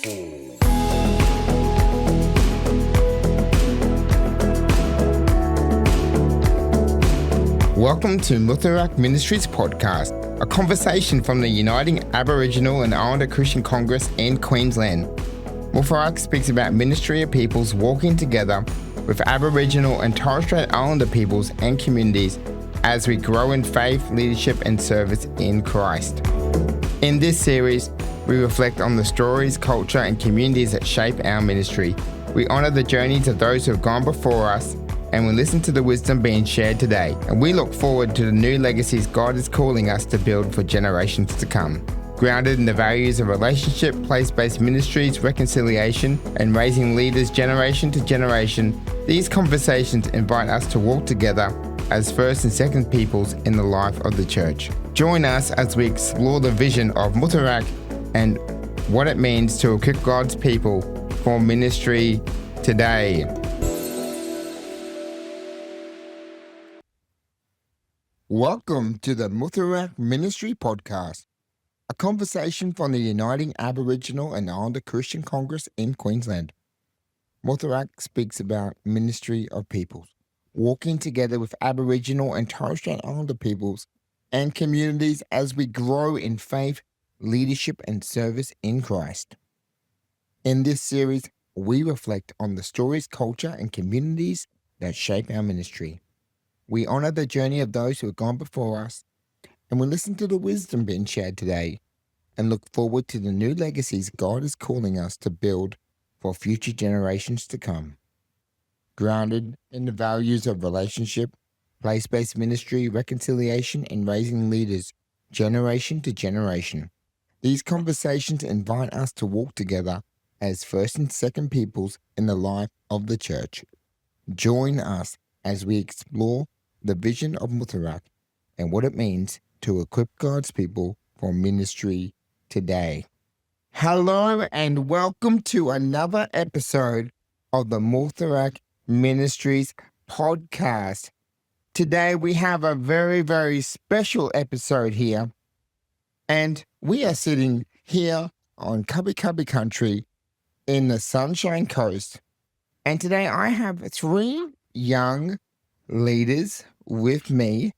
Welcome to Muth Arrak Ministries Podcast, a conversation from the Uniting Aboriginal and Islander Christian Congress in Queensland. Muth Arrak speaks about ministry of peoples walking together with Aboriginal and Torres Strait Islander peoples and communities as we grow in faith, leadership and service in Christ. In this series, we reflect on the stories, culture and communities that shape our ministry. We honour the journeys of those who have gone before us, and we listen to the wisdom being shared today. And we look forward to the new legacies God is calling us to build for generations to come. Grounded in the values of relationship, place-based ministries, reconciliation, and raising leaders generation to generation, these conversations invite us to walk together as first and second peoples in the life of the church. Join us as we explore the vision of Muth Arrak and what it means to equip God's people for ministry today. Welcome to the Muth Arrak Ministry Podcast, a conversation from the Uniting Aboriginal and Islander Christian Congress in Queensland. Muth Arrak speaks about ministry of peoples, walking together with Aboriginal and Torres Strait Islander peoples and communities as we grow in faith, leadership and service in Christ. In this series, we reflect on the stories, culture and communities that shape our ministry. We honour the journey of those who have gone before us, and we listen to the wisdom being shared today and look forward to the new legacies God is calling us to build for future generations to come. Grounded in the values of relationship, place-based ministry, reconciliation, and raising leaders generation to generation, these conversations invite us to walk together as first and second peoples in the life of the church. Join us as we explore the vision of Muth Arrak and what it means to equip God's people for ministry today. Hello and welcome to another episode of the Muth Arrak Ministries Podcast. Today we have a very, very special episode here, and we are sitting here on Kabi Kabi country in the Sunshine Coast. And today I have three young leaders with me.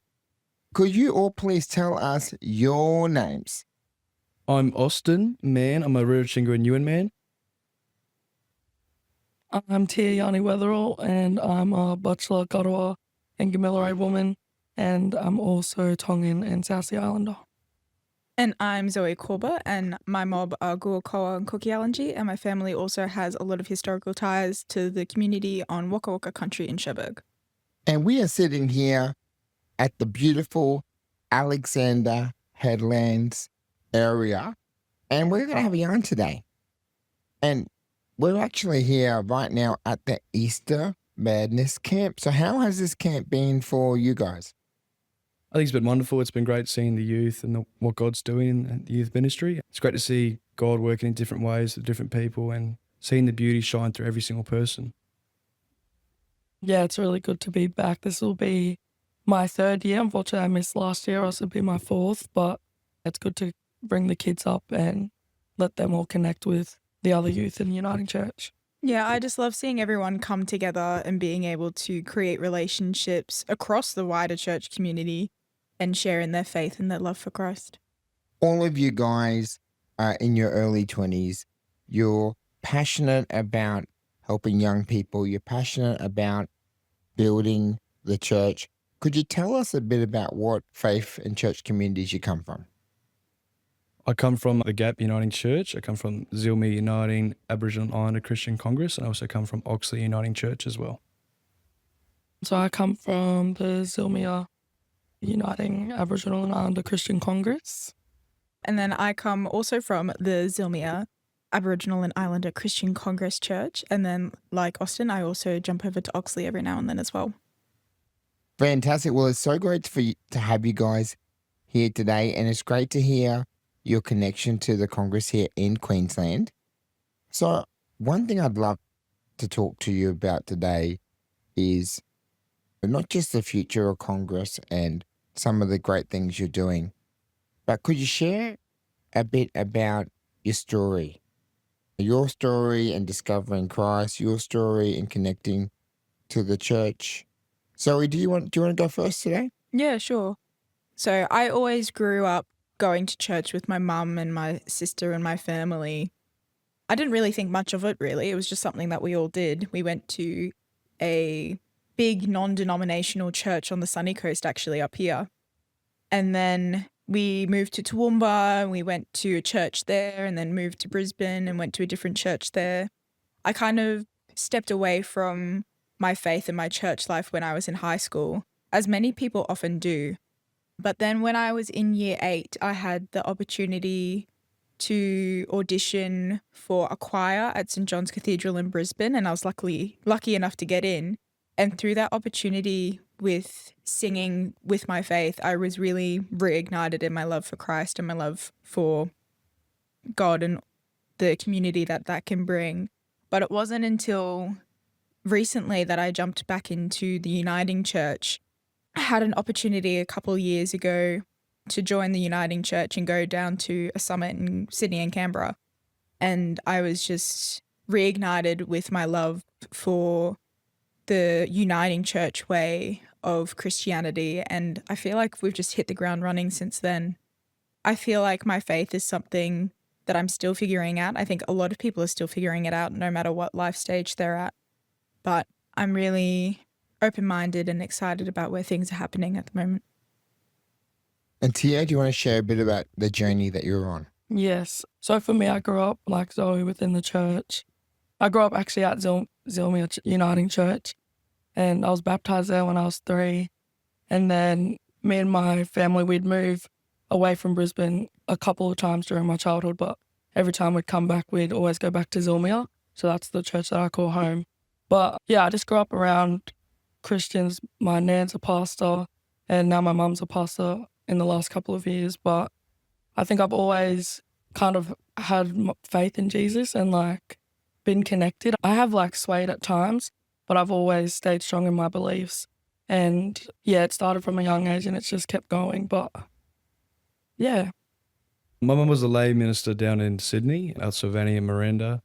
Could you all please tell us your names? I'm Austin, man. I'm a Rurichinga and Ewan man. I'm Tya-Yani and I'm a Butchler, Garawa and Gamilaroi woman, and I'm also Tongan and South Sea Islander. And I'm Zoe Corber, and my mob are Guakoa and Kukialangi, and my family also has a lot of historical ties to the community on Waka Waka country in Cherbourg. And we are sitting here at the beautiful Alexander Headlands area, and we're going to have a yarn today. And we're actually here right now at the Easter Madness Camp. So how has this camp been for you guys? I think it's been wonderful. It's been great seeing the youth and what God's doing in the youth ministry. It's great to see God working in different ways with different people and seeing the beauty shine through every single person. Yeah, it's really good to be back. This will be my third year. Unfortunately, I missed last year. This will be my fourth, but it's good to bring the kids up and let them all connect with the other youth in Uniting Church. Yeah, I just love seeing everyone come together and being able to create relationships across the wider church community and share in their faith and their love for Christ. All of you guys are in your early 20s. You're passionate about helping young people. You're passionate about building the church. Could you tell us a bit about what faith and church communities you come from? I come from the Gap Uniting Church. I come from Zilmi Uniting Aboriginal and Islander Christian Congress, and I also come from Oxley Uniting Church as well. So I come from the Zilmi Uniting Aboriginal and Islander Christian Congress. And then I come also from the Zilmia Aboriginal and Islander Christian Congress Church. And then, like Austin, I also jump over to Oxley every now and then as well. Fantastic. Well, it's so great to have you guys here today, and it's great to hear your connection to the Congress here in Queensland. So one thing I'd love to talk to you about today is not just the future of Congress and some of the great things you're doing, but could you share a bit about your story? your story and discovering Christ, your story and connecting to the church. Zoe, do you want to go first today? Yeah, sure. So I always grew up going to church with my mum and my sister and my family. I didn't really think much of it, really. It was just something that we all did. We went to a big non-denominational church on the sunny coast, actually, up here. And then we moved to Toowoomba and we went to a church there, and then moved to Brisbane and went to a different church there. I kind of stepped away from my faith and my church life when I was in high school, as many people often do. But then when I was in year 8, I had the opportunity to audition for a choir at St John's Cathedral in Brisbane, and I was lucky enough to get in. And through that opportunity with singing with my faith, I was really reignited in my love for Christ and my love for God and the community that can bring. But it wasn't until recently that I jumped back into the Uniting Church. I had an opportunity a couple of years ago to join the Uniting Church and go down to a summit in Sydney and Canberra. And I was just reignited with my love for the Uniting Church way of Christianity. And I feel like we've just hit the ground running since then. I feel like my faith is something that I'm still figuring out. I think a lot of people are still figuring it out no matter what life stage they're at. But I'm really open-minded and excited about where things are happening at the moment. And Tia, do you want to share a bit about the journey that you're on? Yes. So for me, I grew up like Zoe within the church. I grew up actually at Zilmia Uniting Church, and I was baptized there when I was 3. And then me and my family, we'd move away from Brisbane a couple of times during my childhood, but every time we'd come back, we'd always go back to Zilmia. So that's the church that I call home. But yeah, I just grew up around Christians. My nan's a pastor, and now my mum's a pastor in the last couple of years. But I think I've always kind of had faith in Jesus and like been connected. I have like swayed at times, but I've always stayed strong in my beliefs. And yeah, it started from a young age and it's just kept going. But yeah. My mum was a lay minister down in Sydney, at Tya-Yani and Miranda.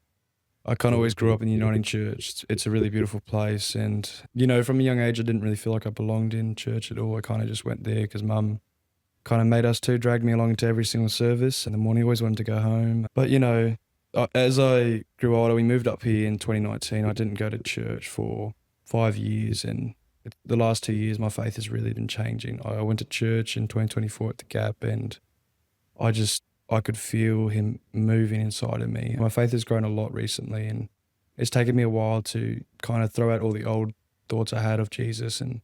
I kind of always grew up in the Uniting Church. It's a really beautiful place. And, you know, from a young age, I didn't really feel like I belonged in church at all. I kind of just went there because Mum kind of made us to, dragged me along to every single service. In the morning, always wanted to go home. But, you know, as I grew older, we moved up here in 2019. I didn't go to church for 5 years. And the last 2 years, my faith has really been changing. I went to church in 2024 at the Gap, and I could feel him moving inside of me. My faith has grown a lot recently, and it's taken me a while to kind of throw out all the old thoughts I had of Jesus and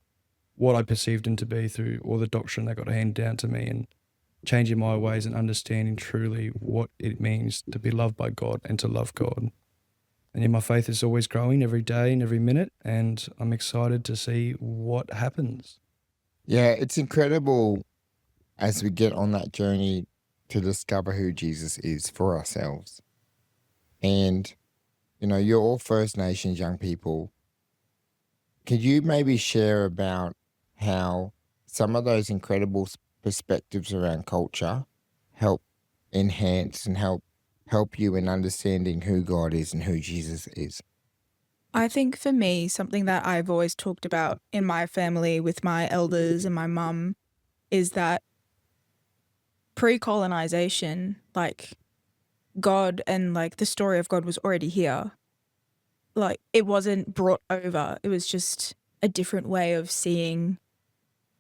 what I perceived him to be through all the doctrine that got handed down to me, and changing my ways and understanding truly what it means to be loved by God and to love God. And yeah, my faith is always growing every day and every minute, and I'm excited to see what happens. Yeah, it's incredible as we get on that journey to discover who Jesus is for ourselves. And, you know, you're all First Nations young people. Could you maybe share about how some of those incredible perspectives around culture help enhance and help you in understanding who God is and who Jesus is? I think for me, something that I've always talked about in my family with my elders and my mum is that pre-colonization, like God and like the story of God was already here. Like it wasn't brought over. It was just a different way of seeing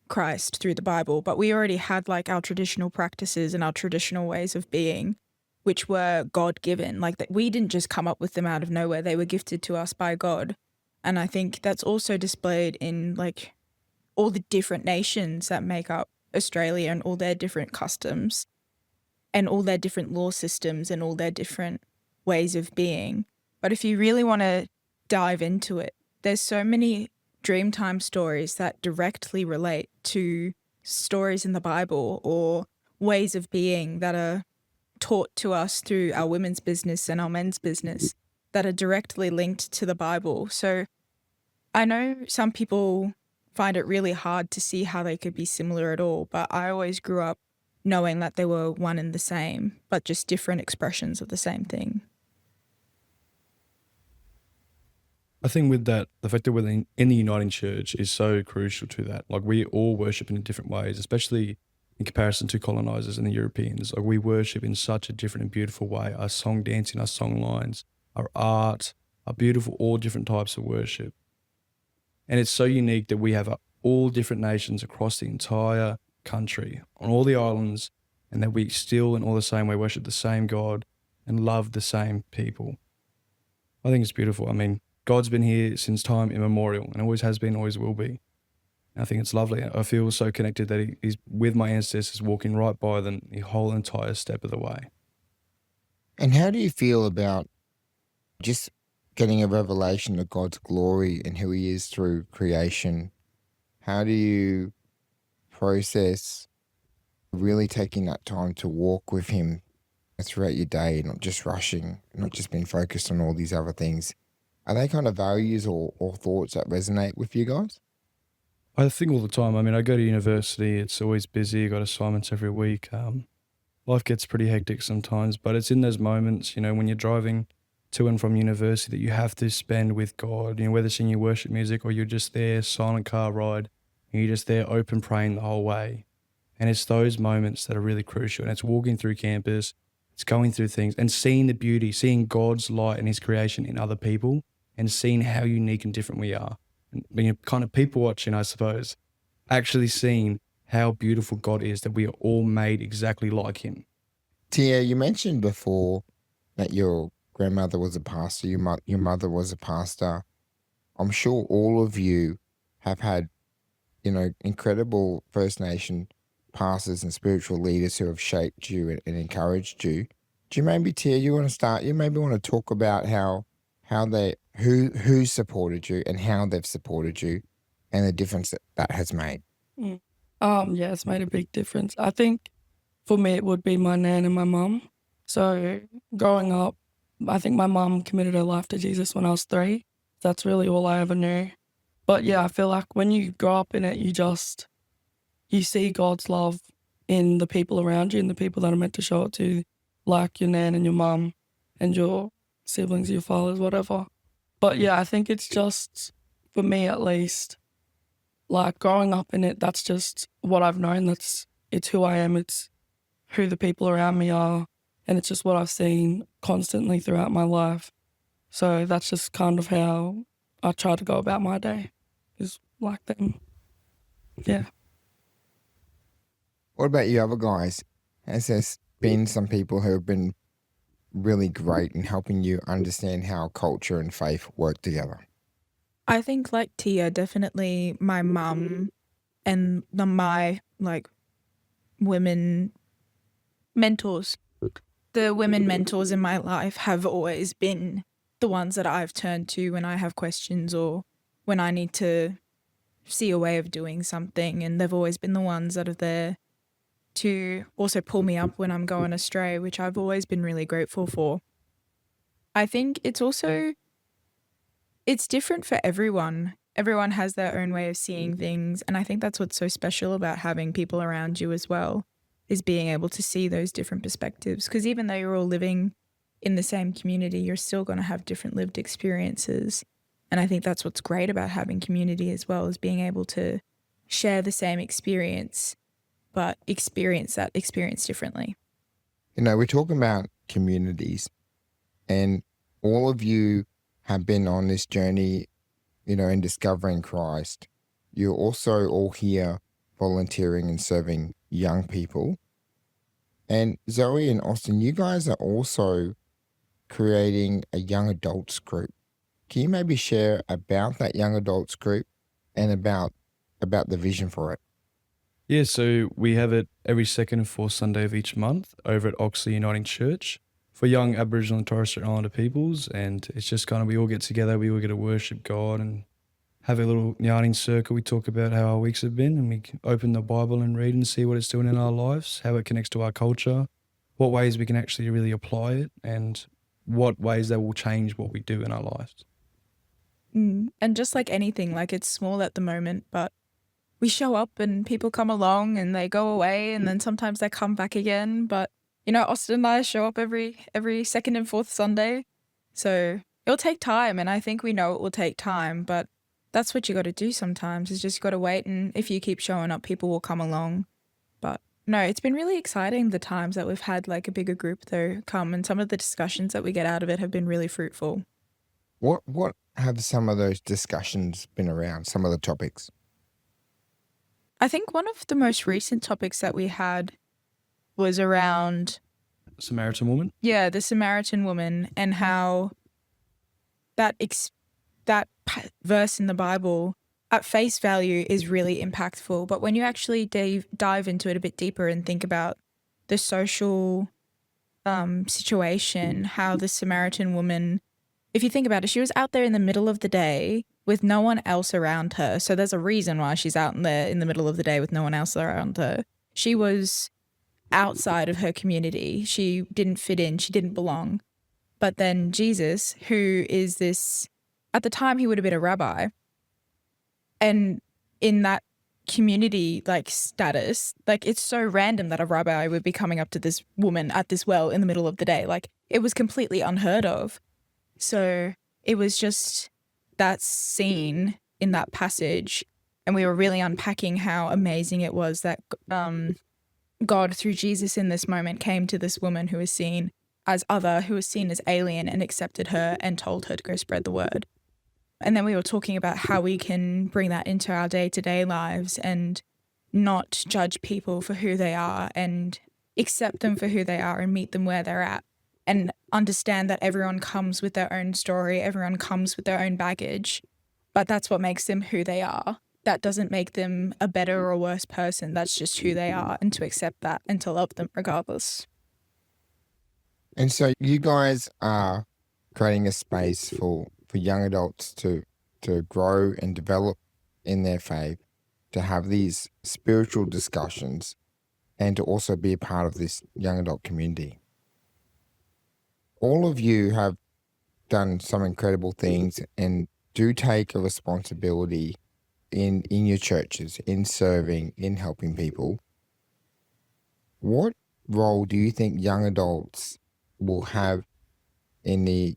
Christ through the Bible. But we already had like our traditional practices and our traditional ways of being, which were God-given. Like that we didn't just come up with them out of nowhere. They were gifted to us by God. And I think that's also displayed in like all the different nations that make up Australia and all their different customs and all their different law systems and all their different ways of being. But if you really want to dive into it, there's so many Dreamtime stories that directly relate to stories in the Bible or ways of being that are taught to us through our women's business and our men's business that are directly linked to the Bible. So I know some people find it really hard to see how they could be similar at all, but I always grew up knowing that they were one and the same, but just different expressions of the same thing. I think with that, the fact that we're in the Uniting Church is so crucial to that. Like, we all worship in different ways, especially in comparison to colonizers and the Europeans. Like, we worship in such a different and beautiful way. Our song dancing, our song lines, our art, our beautiful, all different types of worship. And it's so unique that we have all different nations across the entire country, on all the islands, and that we still, in all the same way, worship the same God and love the same people. I think it's beautiful. I mean, God's been here since time immemorial and always has been, always will be. And I think it's lovely. I feel so connected that he's with my ancestors, walking right by them the whole entire step of the way. And how do you feel about just getting a revelation of God's glory and who he is through creation? How do you process really taking that time to walk with him throughout your day, not just rushing, not just being focused on all these other things? Are they kind of values or thoughts that resonate with you guys? I think all the time. I mean, I go to university, it's always busy, I got assignments every week. Life gets pretty hectic sometimes, but it's in those moments, when you're driving to and from university that you have to spend with God, whether it's in your worship music or you're just there, silent car ride, and you're just there open praying the whole way. And it's those moments that are really crucial. And it's walking through campus, it's going through things and seeing the beauty, seeing God's light and his creation in other people and seeing how unique and different we are. And being kind of people watching, I suppose, actually seeing how beautiful God is, that we are all made exactly like him. Tia, you mentioned before that your grandmother was a pastor, your mother was a pastor. I'm sure all of you have had, incredible First Nation pastors and spiritual leaders who have shaped you and encouraged you. Do you maybe, Tia, you want to start? You maybe want to talk about who supported you and how they've supported you and the difference that has made. Yeah, it's made a big difference. I think for me it would be my nan and my mum. So growing up, I think my mum committed her life to Jesus when I was 3. That's really all I ever knew. But yeah, I feel like when you grow up in it, you see God's love in the people around you and the people that are meant to show it to, like your nan and your mum and your siblings, your fathers, whatever. But yeah, I think it's just, for me at least, like growing up in it, that's just what I've known. It's who I am. It's who the people around me are. And it's just what I've seen constantly throughout my life. So that's just kind of how I try to go about my day, is like them. Yeah. What about you other guys? Has there been some people who have been really great in helping you understand how culture and faith work together? I think like Tia, definitely my mum and my women mentors. The women mentors in my life have always been the ones that I've turned to when I have questions or when I need to see a way of doing something, and they've always been the ones that are there to also pull me up when I'm going astray, which I've always been really grateful for. I think it's different for everyone. Everyone has their own way of seeing things, and I think that's what's so special about having people around you as well, is being able to see those different perspectives. Because even though you're all living in the same community, you're still going to have different lived experiences. And I think that's what's great about having community as well, is being able to share the same experience, but experience that experience differently. We're talking about communities, and all of you have been on this journey, in discovering Christ. You're also all here volunteering and serving young people. And Zoe and Austin, you guys are also creating a young adults group. Can you maybe share about that young adults group and about the vision for it? Yeah, so we have it every second and fourth Sunday of each month over at Oxley Uniting Church for young Aboriginal and Torres Strait Islander peoples. And it's just kind of, we all get together, we all get to worship God and have a little yarning circle. We talk about how our weeks have been, and we open the Bible and read and see what it's doing in our lives, how it connects to our culture, what ways we can actually really apply it, and what ways that will change what we do in our lives. And just like anything, it's small at the moment, but we show up and people come along and they go away, and then sometimes they come back again. But, Austin and I show up every second and fourth Sunday. So it'll take time, and I think we know it will take time, but that's what you got to do sometimes, is just got to wait, and if you keep showing up, people will come along. But no, it's been really exciting, the times that we've had like a bigger group though come, and some of the discussions that we get out of it have been really fruitful. What have some of those discussions been around, some of the topics? I think one of the most recent topics that we had was around, Samaritan woman. the Samaritan woman, and how that verse in the Bible at face value is really impactful. But when you actually dive into it a bit deeper and think about the social situation, how the Samaritan woman, if you think about it, she was out there in the middle of the day with no one else around her. So there's a reason why she's out there in the middle of the day with no one else around her. She was outside of her community. She didn't fit in. She didn't belong. But then Jesus, who is this, at the time he would have been a rabbi, and in that community like status, like it's so random that a rabbi would be coming up to this woman at this well in the middle of the day. Like it was completely unheard of. So it was just that scene in that passage, and we were really unpacking how amazing it was that God, through Jesus in this moment, came to this woman who was seen as other, who was seen as alien, and accepted her and told her to go spread the word. And then we were talking about how we can bring that into our day-to-day lives and not judge people for who they are, and accept them for who they are and meet them where they're at, and understand that everyone comes with their own story, everyone comes with their own baggage, but that's what makes them who they are. That doesn't make them a better or worse person. That's just who they are, and to accept that and to love them regardless. And so you guys are creating a space for young adults to grow and develop in their faith, to have these spiritual discussions, and to also be a part of this young adult community. All of you have done some incredible things and do take a responsibility in your churches, in serving, in helping people. What role do you think young adults will have in the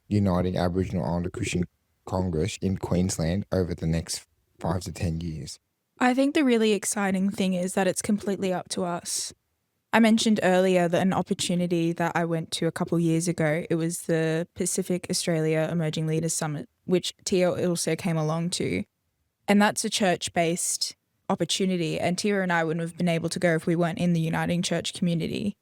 Uniting Aboriginal and Islander Christian Congress in Queensland over the next 5 to 10 years? I think the really exciting thing is that it's completely up to us. I mentioned earlier that an opportunity that I went to a couple years ago, it was the Pacific Australia Emerging Leaders Summit, which Tia also came along to. And that's a church-based opportunity. And Tia and I wouldn't have been able to go if we weren't in the Uniting Church community.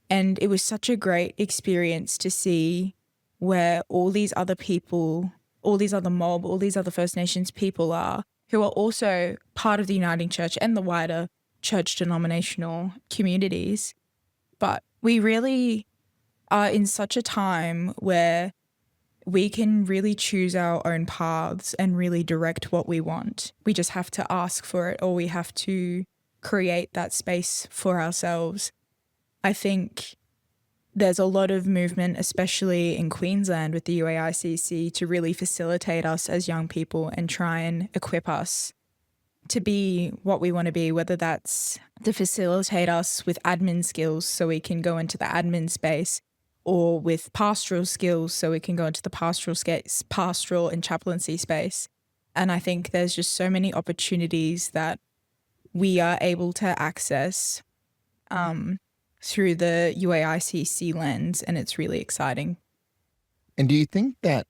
And it was such a great experience to see where all these other people, all these other mob, all these other First Nations people are, who are also part of the Uniting Church and the wider church denominational communities. But we really are in such a time where we can really choose our own paths and really direct what we want. We just have to ask for it, or we have to create that space for ourselves. I think there's a lot of movement, especially in Queensland with the UAICC, to really facilitate us as young people and try and equip us to be what we want to be, whether that's to facilitate us with admin skills so we can go into the admin space, or with pastoral skills so we can go into the pastoral and chaplaincy space. And I think there's just so many opportunities that we are able to access through the UAICC lens, and it's really exciting. And do you think that,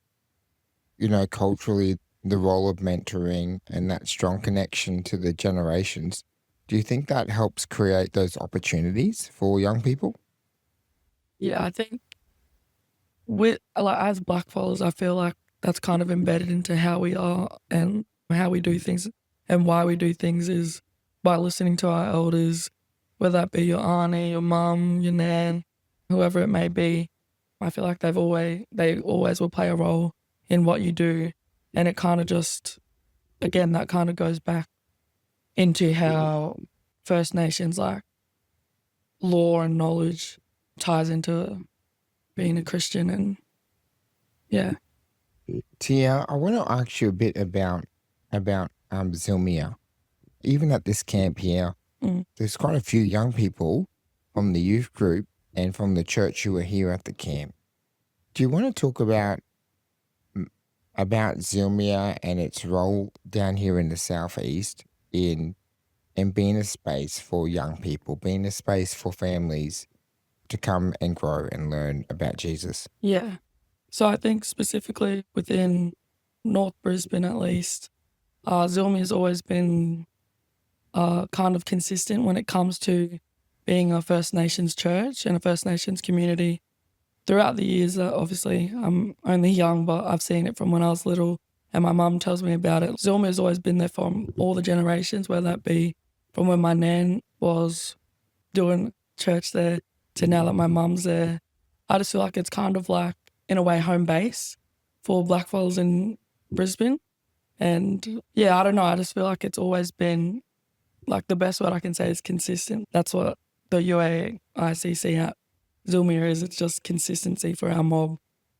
culturally, the role of mentoring and that strong connection to the generations, do you think that helps create those opportunities for young people? Yeah, I think as blackfellas, I feel like that's kind of embedded into how we are and how we do things, and why we do things is by listening to our elders, whether that be your auntie, your mum, your nan, whoever it may be. I feel like they always will play a role in what you do. And it kind of just, again, that kind of goes back into how First Nations, like, law and knowledge ties into being a Christian. And yeah. Tia, I want to ask you a bit about Zilmia. Even at this camp here, there's quite a few young people from the youth group and from the church who are here at the camp. Do you want to talk about about Zilmia and its role down here in the southeast in being a space for young people, being a space for families to come and grow and learn about Jesus? Yeah. So I think specifically within North Brisbane at least, Zilmi has always been kind of consistent when it comes to being a First Nations church and a First Nations community. Throughout the years, obviously, I'm only young, but I've seen it from when I was little, and my mum tells me about it. Zilmi has always been there from all the generations, whether that be from when my nan was doing church there to now that my mum's there. I just feel like it's kind of like, in a way, home base for blackfellas in Brisbane. And yeah, I don't know, I just feel like it's always been, like, the best word I can say is consistent. That's what the UAICC at Zilmia is. It's just consistency for our mob,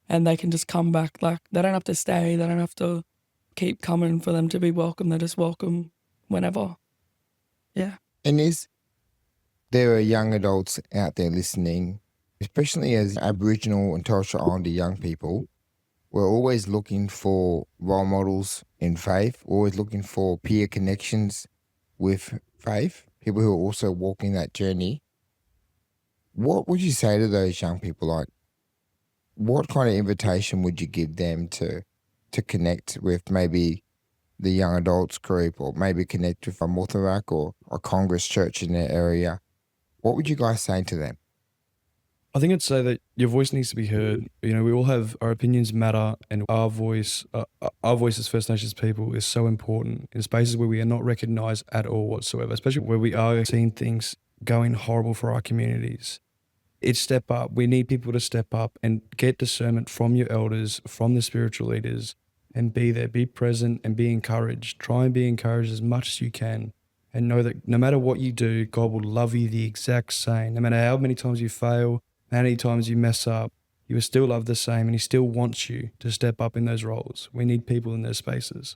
and they can just come back. Like, they don't have to stay, they don't have to keep coming for them to be welcome. They're just welcome whenever. Yeah. And there are young adults out there listening, especially as Aboriginal and Torres Strait Islander young people. We're always looking for role models in faith, always looking for peer connections with faith, people who are also walking that journey. What would you say to those young people? Like, what kind of invitation would you give them to connect with maybe the young adults group, or maybe connect with a Muth Arrak or a Congress church in their area? What would you guys say to them? I think I'd say that your voice needs to be heard. You know, we all have, our opinions matter, and our voice as First Nations people is so important in spaces where we are not recognised at all whatsoever, especially where we are seeing things going horrible for our communities. It's step up. We need people to step up and get discernment from your elders, from the spiritual leaders, and be there, be present and be encouraged. Try and be encouraged as much as you can, and know that no matter what you do, God will love you the exact same. No matter how many times you fail, how many times you mess up, you will still love the same, and He still wants you to step up in those roles. We need people in those spaces.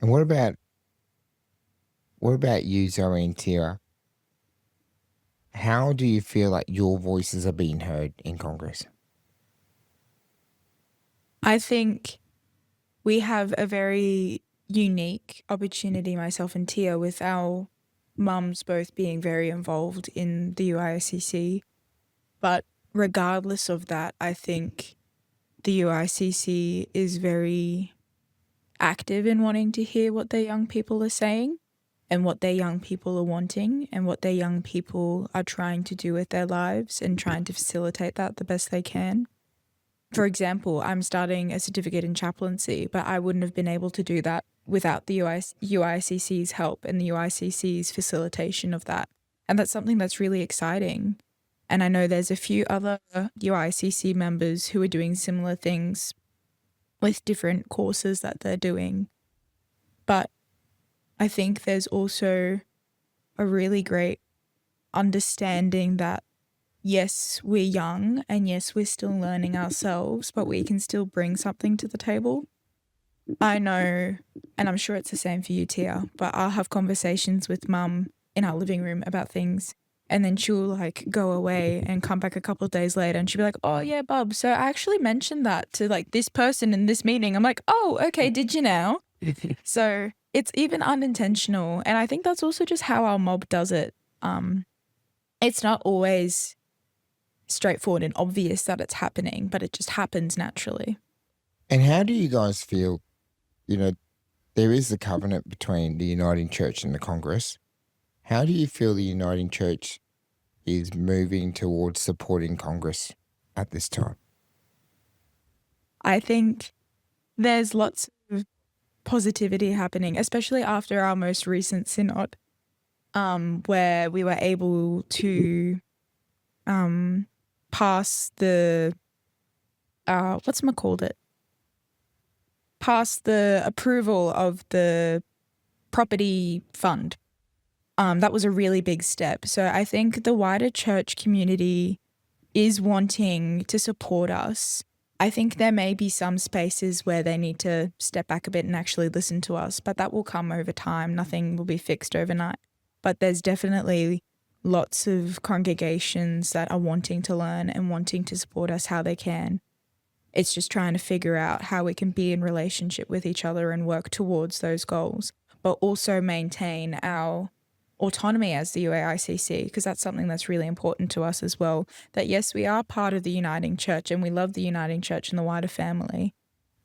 And what about you, Zoe and Tira? How do you feel like your voices are being heard in Congress? I think we have a very unique opportunity, myself and Tia, with our mums both being very involved in the UAICC. But regardless of that, I think the UAICC is very active in wanting to hear what their young people are saying and what their young people are wanting and what their young people are trying to do with their lives, and trying to facilitate that the best they can. For example, I'm starting a certificate in chaplaincy, but I wouldn't have been able to do that without the UAICC's help and the UAICC's facilitation of that. And that's something that's really exciting. And I know there's a few other UAICC members who are doing similar things with different courses that they're doing. But I think there's also a really great understanding that, yes, we're young and yes, we're still learning ourselves, but we can still bring something to the table. I know, and I'm sure it's the same for you, Tia, but I'll have conversations with Mum in our living room about things, and then she'll like go away and come back a couple of days later and she'll be like, oh yeah, Bub, so I actually mentioned that to like this person in this meeting. I'm like, oh, okay, did you now? So it's even unintentional. And I think that's also just how our mob does it. It's not always straightforward and obvious that it's happening, but it just happens naturally. And how do you guys feel, there is a covenant between the Uniting Church and the Congress. How do you feel the Uniting Church is moving towards supporting Congress at this time? I think there's lots of positivity happening, especially after our most recent synod, where we were able to pass the pass the approval of the property fund. That was a really big step. So I think the wider church community is wanting to support us. I think there may be some spaces where they need to step back a bit and actually listen to us, but that will come over time. Nothing will be fixed overnight. But there's definitely lots of congregations that are wanting to learn and wanting to support us how they can. It's just trying to figure out how we can be in relationship with each other and work towards those goals, but also maintain our autonomy as the UAICC, because that's something that's really important to us as well. That yes, we are part of the Uniting Church and we love the Uniting Church and the wider family,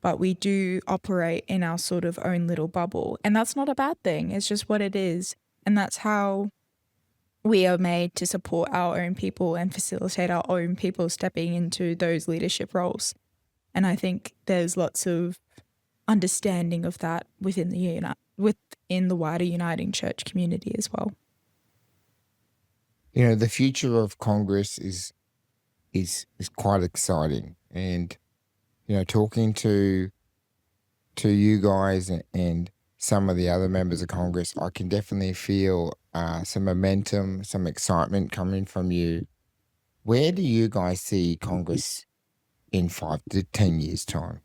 but we do operate in our sort of own little bubble. And that's not a bad thing. It's just what it is. And that's how we are made to support our own people and facilitate our own people stepping into those leadership roles. And I think there's lots of understanding of that within the wider Uniting Church community as well. You know, the future of Congress is quite exciting, and you know, talking to you guys and some of the other members of Congress, I can definitely feel some momentum, some excitement coming from you. Where do you guys see Congress in 5 to 10 years' time?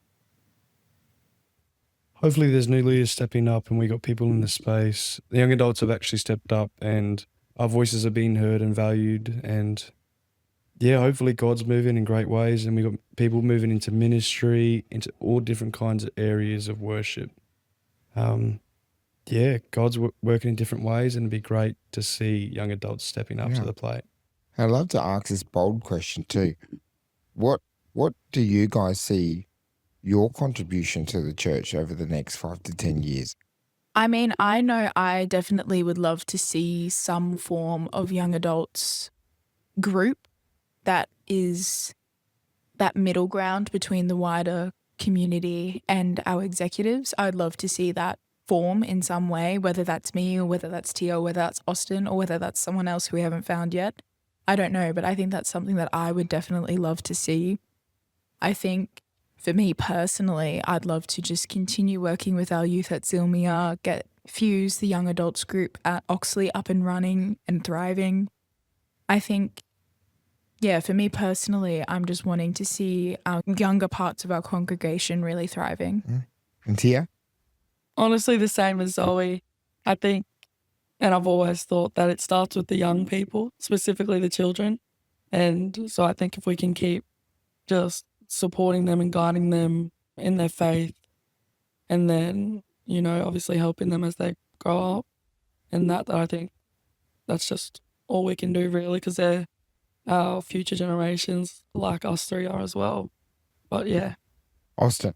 Hopefully there's new leaders stepping up and we got people in the space. The young adults have actually stepped up and our voices are being heard and valued. And yeah, hopefully God's moving in great ways and we got people moving into ministry, into all different kinds of areas of worship. Yeah, God's working in different ways, and it'd be great to see young adults stepping up to the plate. I'd love to ask this bold question too. What do you guys see your contribution to the church over the next 5 to 10 years? I mean, I know I definitely would love to see some form of young adults group that is that middle ground between the wider community and our executives. I'd love to see that form in some way, whether that's me or whether that's Tia or whether that's Austin or whether that's someone else who we haven't found yet. I don't know, but I think that's something that I would definitely love to see. I think for me personally, I'd love to just continue working with our youth at Zilmia, get Fuse, the young adults group at Oxley, up and running and thriving. I think, yeah, for me personally, I'm just wanting to see our younger parts of our congregation really thriving. And Tia? Honestly, the same as Zoe. I think, and I've always thought that it starts with the young people, specifically the children. And so I think if we can keep just supporting them and guiding them in their faith, and then, you know, obviously helping them as they grow up, and that I think that's just all we can do really, because they're our future generations, like us three are as well. But yeah. Austin?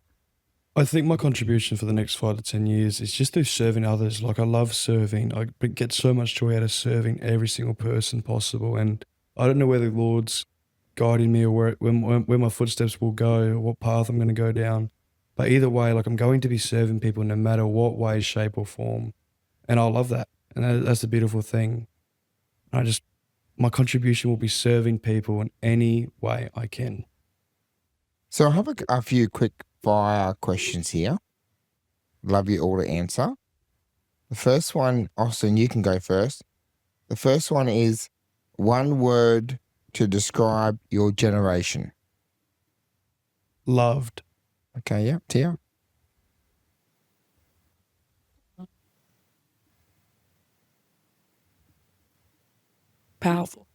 I think my contribution for the next 5 to 10 years is just through serving others. Like, I love serving. I get so much joy out of serving every single person possible. And I don't know where the Lord's guiding me or where my footsteps will go or what path I'm going to go down. But either way, like, I'm going to be serving people no matter what way, shape or form. And I love that. And that's the beautiful thing. My contribution will be serving people in any way I can. So I have a few quick fire questions here. Love you all to answer. The first one, Austin, you can go first. The first one is one word to describe your generation. Loved. Okay, yeah. Tia? Powerful.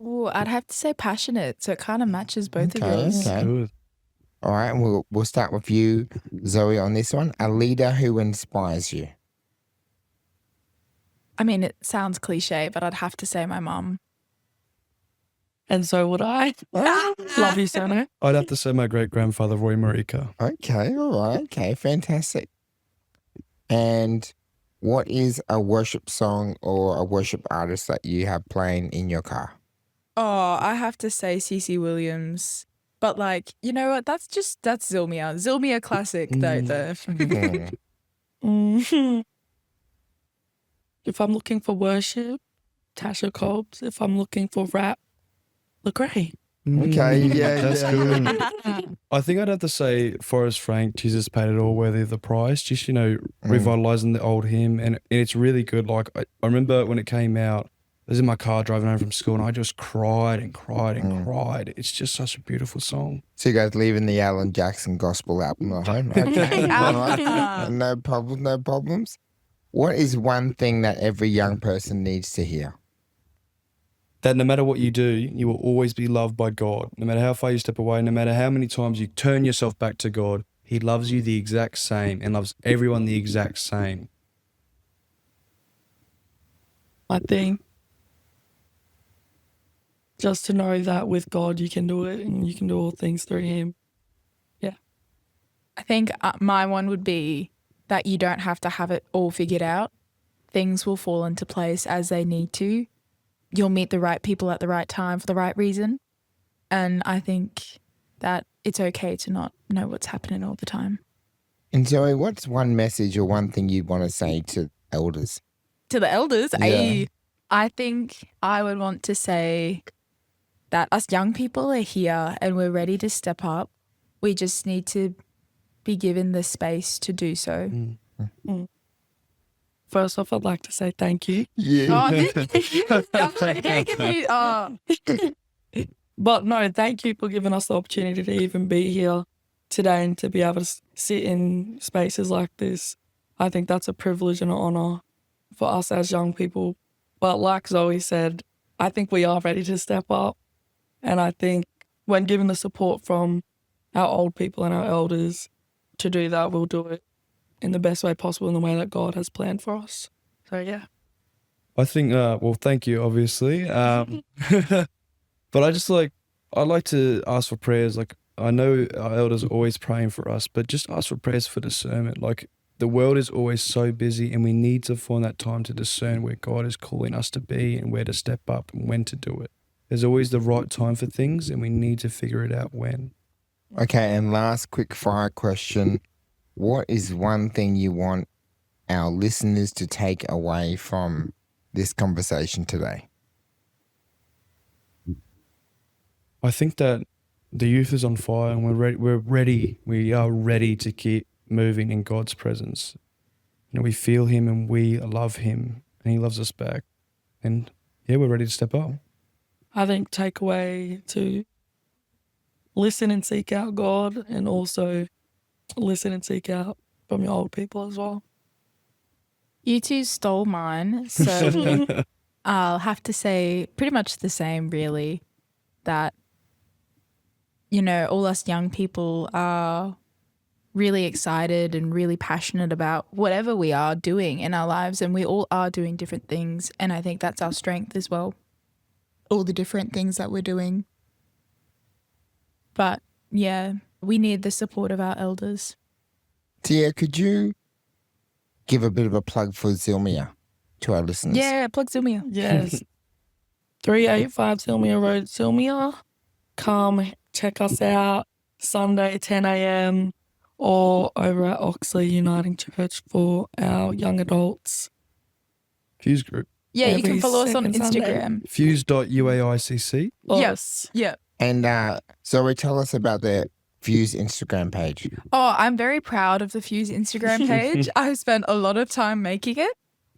Ooh, I'd have to say passionate, so it kind of matches both of Okay, yours. okay. Good. All right, we'll start with you, Zoe, on this one. A leader who inspires you. I mean, it sounds cliche, but I'd have to say my mum. And so would I. Love you, Sono. I'd have to say my great-grandfather, Roy Marika. Okay, all right, okay, fantastic. And what is a worship song or a worship artist that you have playing in your car? Oh, I have to say CeCe Williams. But like, you know what? That's Zilmia. Zilmia classic though. Mhm. If I'm looking for worship, Tasha Cobbs. If I'm looking for rap, Lecrae. Okay, yeah, That's yeah. good. I think I'd have to say Forrest Frank, Jesus Paid It All, Worthy of the Price. Just, you know, revitalising the old hymn. And it's really good. Like, I remember when it came out, I was in my car driving home from school and I just cried and cried and cried. It's just such a beautiful song. So you guys leaving the Alan Jackson gospel album at home? Okay, all right. No problems. What is one thing that every young person needs to hear? that no matter what you do, you will always be loved by God. No matter how far you step away, no matter how many times you turn yourself back to God, He loves you the exact same and loves everyone the exact same. I think just to know that with God you can do it and you can do all things through Him. I think my one would be that you don't have to have it all figured out. Things will fall into place as they need to. You'll meet the right people at the right time for the right reason. And I think that it's okay to not know what's happening all the time. And Zoe, what's one message or one thing you want to say to elders? To the elders, Yeah. I think I would want to say that us young people are here and we're ready to step up. We just need to be given the space to do so. First off, I'd like to say thank you. Yeah. But no, thank you for giving us the opportunity to even be here today and to be able to sit in spaces like this. I think that's a privilege and an honour for us as young people. But like Zoe said, I think we are ready to step up. And I think when given the support from our old people and our elders to do that, we'll do it in the best way possible, in the way that God has planned for us. So, yeah. I think, well, thank you, obviously. But I'd like to ask for prayers. Like, I know our elders are always praying for us, but just ask for prayers for discernment. Like, the world is always so busy and we need to find that time to discern where God is calling us to be and where to step up and when to do it. There's always the right time for things and we need to figure it out when. Okay, and last quick fire question. What is one thing you want our listeners to take away from this conversation today? I think that the youth is on fire and we are ready to keep moving in God's presence. You know, we feel Him and we love Him and He loves us back. And yeah, we're ready to step up. I think takeaway to listen and seek out God, and also listen and seek out from your old people as well. You two stole mine, so I'll have to say pretty much the same, really, that, you know, all us young people are really excited and really passionate about whatever we are doing in our lives, and we all are doing different things, and I think that's our strength as well, all the different things that we're doing. But yeah, we need the support of our elders. Tia, could you give a bit of a plug for Zilmia to our listeners? Yeah, plug Zilmia. Yes. 385 Zilmia Road, Zilmia. Come check us out Sunday, 10 a.m. or over at Oxley Uniting Church for our young adults. Fuse group. Yeah, you Every can follow us on second Sunday. Instagram. Fuse.UAICC. Yes. Yeah. And Zoe, tell us about the Fuse Instagram page. Oh, I'm very proud of the Fuse Instagram page. I've spent a lot of time making it.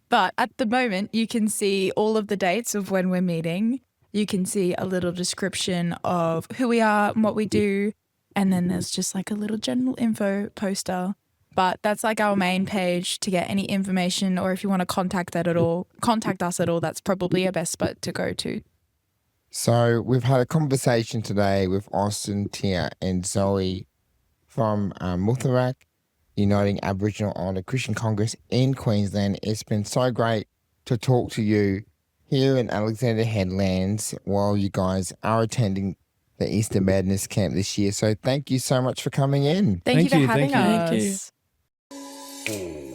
But at the moment, you can see all of the dates of when we're meeting. You can see a little description of who we are and what we do. And then there's just like a little general info poster. But that's like our main page to get any information, or if you want to contact us at all, that's probably your best spot to go to. So we've had a conversation today with Austin, Tia and Zoe from Muth Arrak Uniting Aboriginal Islander Christian Congress in Queensland. It's been so great to talk to you here in Alexander Headlands while you guys are attending the Easter Madness camp this year. So thank you so much for coming in. Thank you for having thank you. us. Thank you.